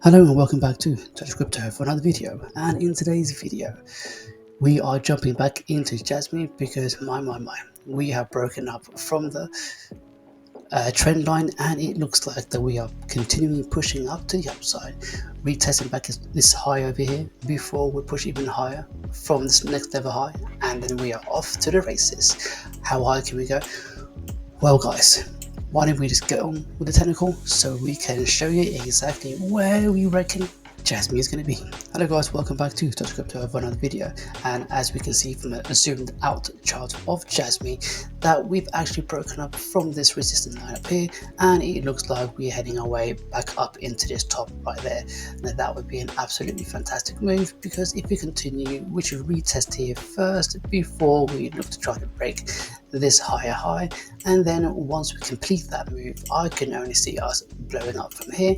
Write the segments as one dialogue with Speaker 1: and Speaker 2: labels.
Speaker 1: Hello and welcome back to Touch Crypto for another video, and in today's video we are jumping back into Jasmy because my we have broken up from the trend line, and it looks like that we are continuing pushing up to the upside, retesting back this high over here before we push even higher from this next level high, and then we are off to the races. How high can we go? Well guys, why don't we just get on with the technical so we can show you exactly where we reckon Jasmy is going to be. Hello guys, welcome back to Touch Crypto for another video, and as we can see from a zoomed out chart of Jasmy that we've actually broken up from this resistance line up here, and it looks like we're heading our way back up into this top right there. Now that would be an absolutely fantastic move, because if we continue we should retest here first before we look to try to break this higher high, and then once we complete that move I can only see us blowing up from here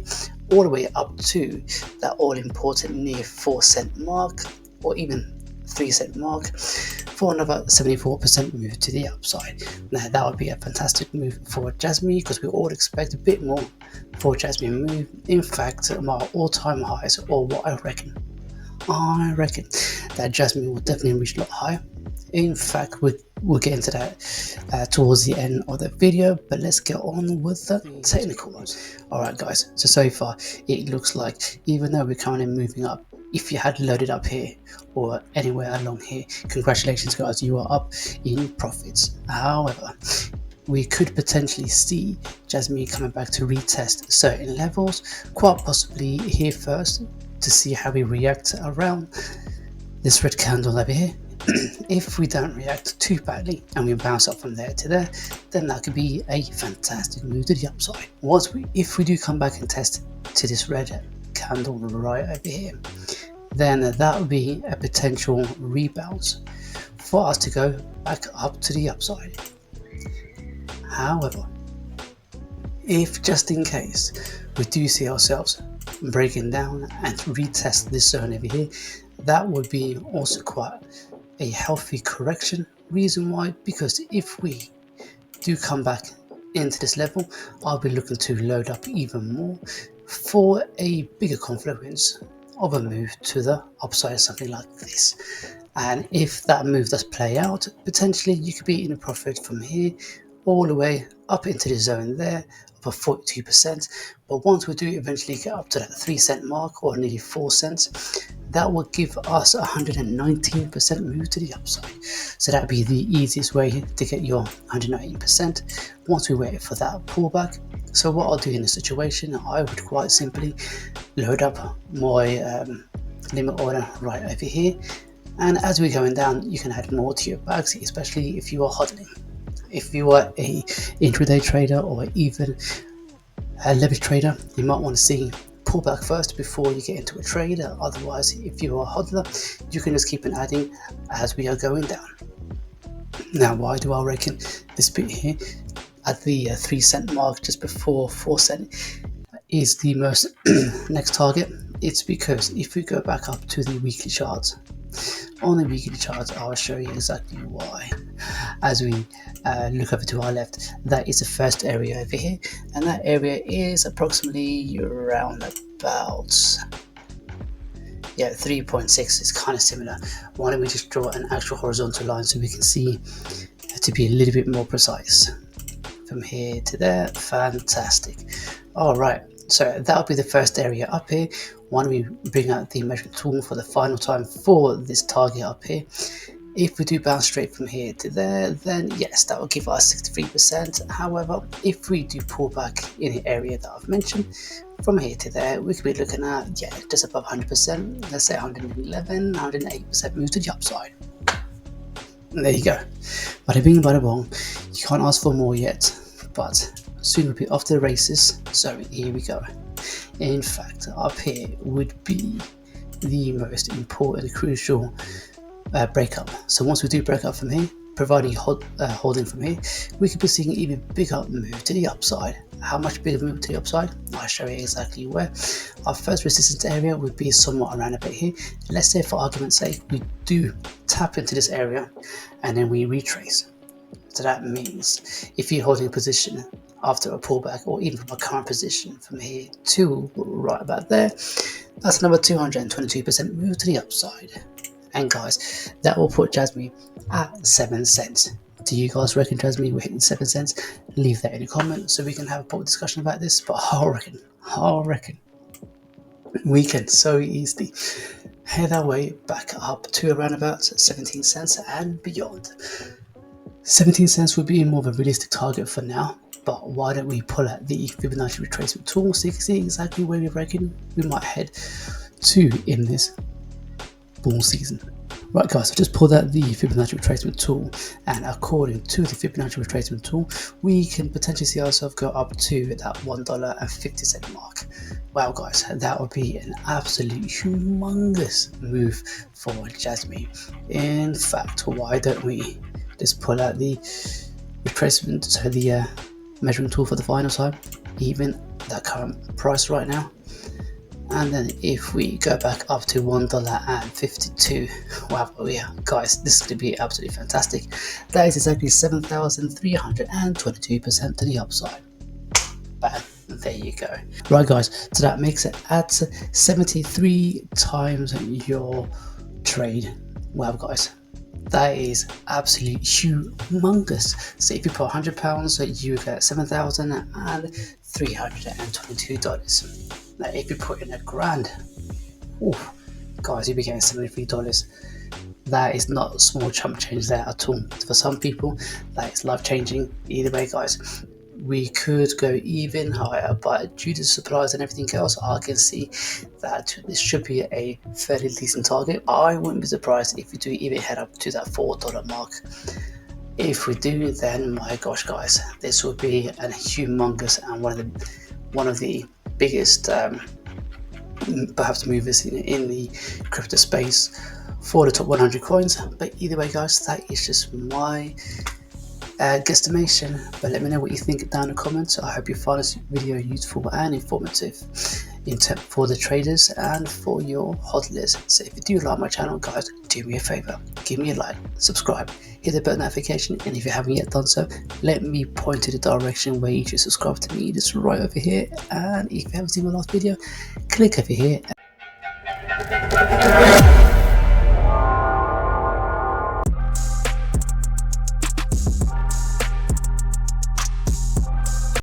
Speaker 1: all the way up to that all important near 4 cent mark, or even 3 cent mark, for another 74% move to the upside. Now that would be a fantastic move for Jasmy, because we all expect a bit more for Jasmy move. In fact, my all-time highs, or what I reckon that Jasmy will definitely reach a lot higher. In fact, we'll get into that towards the end of the video, but let's get on with the technical ones. Alright guys, so far it looks like, even though we're currently moving up, if you had loaded up here or anywhere along here, congratulations guys, you are up in profits. However, we could potentially see Jasmy coming back to retest certain levels, quite possibly here first, to see how we react around this red candle over here. If we don't react too badly and we bounce up from there to there, then that could be a fantastic move to the upside. If we do come back and test to this red candle right over here, then that would be a potential rebound for us to go back up to the upside. However, if just in case we do see ourselves breaking down and retest this zone over here, that would be also quite a healthy correction. Reason why? Because if we do come back into this level, I'll be looking to load up even more for a bigger confluence of a move to the upside, something like this. And if that move does play out, potentially you could be in a profit from here all the way up into the zone there of 42%. But once we do eventually get up to that 3 cent mark, or nearly 4 cents, that will give us 119% move to the upside. So that'd be the easiest way to get your 119% once we wait for that pullback. So what I'll do in this situation, I would quite simply load up my limit order right over here, and as we're going down you can add more to your bags, especially if you are hodling. If you are a intraday trader or even a leverage trader, you might want to see pullback first before you get into a trade. Otherwise, if you are a hodler, you can just keep on adding as we are going down. Now, why do I reckon this bit here at the 3 cent mark just before 4 cent is the most next target? It's because if we go back up to the weekly charts, on the weekly charts I'll show you exactly why. As we look over to our left, that is the first area over here, and that area is approximately around about 3.6. It's kind of similar. Why don't we just draw an actual horizontal line so we can see, to be a little bit more precise, from here to there. Fantastic. All right, so that'll be the first area up here. Why don't we bring out the measurement tool for the final time for this target up here? If we do bounce straight from here to there, then yes, that will give us 63%. However, if we do pull back in the area that I've mentioned, from here to there, we could be looking at, just above 100%, let's say 111, 108% move to the upside. And there you go. Bada bing, bada bong. You can't ask for more yet, but soon we'll be off to the races, so here we go. In fact, up here would be the most important, crucial breakup. So once we do break up from here, providing holding from here, we could be seeing an even bigger move to the upside. How much bigger move to the upside? I'll show you exactly where. Our first resistance area would be somewhat around a bit here. Let's say, for argument's sake, we do tap into this area and then we retrace. So that means if you're holding a position after a pullback, or even from a current position from here to right about there. That's another 222% move to the upside. And guys, that will put Jasmy at 7 cents. Do you guys reckon Jasmy we're hitting 7 cents? Leave that in the comments so we can have a proper discussion about this. But I reckon we can so easily head our way back up to around about 17 cents and beyond. 17 cents would be more of a realistic target for now, but why don't we pull out the Fibonacci retracement tool so you can see exactly where we reckon we might head to in this bull season. Right guys, so just pulled out the Fibonacci retracement tool, and according to the Fibonacci retracement tool, we can potentially see ourselves go up to that $1.50 mark. Wow guys, that would be an absolute humongous move for Jasmy. In fact, why don't we just pull out the retracement, so the measuring tool for the final time, even that current price right now. And then if we go back up to $1.52, wow, yeah, guys, this is going to be absolutely fantastic. That is exactly 7,322% to the upside. Bam, there you go. Right guys, so that makes it at 73 times your trade. Wow guys, that is absolutely humongous. So if you put £100, you get $7,322. Now if you put in £1,000, guys, you'll be getting $73. That is not a small chump change there at all. For some people, that is life changing. Either way guys, we could go even higher, but due to supplies and everything else, I can see that this should be a fairly decent target. I wouldn't be surprised if we do even head up to that $4 mark. If we do, then my gosh guys, this would be a humongous and one of the biggest perhaps movers in the crypto space for the top 100 coins. But either way guys, that is just my guesstimation. But let me know what you think down in the comments. I hope you find this video useful and informative for the traders and for your hodlers. So if you do like my channel guys, do me a favor, give me a like, subscribe, hit the bell notification, and if you haven't yet done so, let me point to the direction where you should subscribe to me, just right over here. And if you haven't seen my last video, click over here.